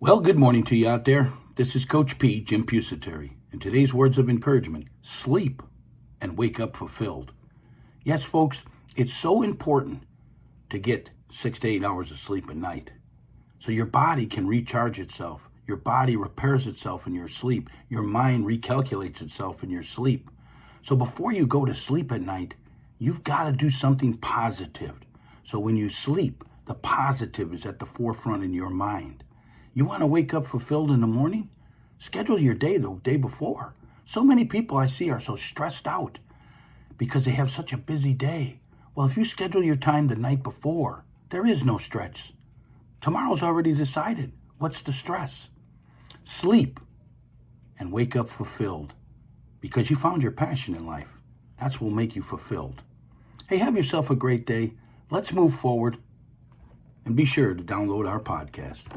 Well, good morning to you out there. This is Coach P, Jim Pusateri, and today's words of encouragement: sleep and wake up fulfilled. Yes, folks, it's so important to get 6 to 8 hours of sleep at night so your body can recharge itself. Your body repairs itself in your sleep. Your mind recalculates itself in your sleep. So before you go to sleep at night, you've got to do something positive. So when you sleep, the positive is at the forefront in your mind. You want to wake up fulfilled in the morning? Schedule your day the day before. So many people I see are so stressed out because they have such a busy day. Well, if you schedule your time the night before, there is no stress. Tomorrow's already decided. What's the stress? Sleep and wake up fulfilled because you found your passion in life. That's what will make you fulfilled. Hey, have yourself a great day. Let's move forward and be sure to download our podcast.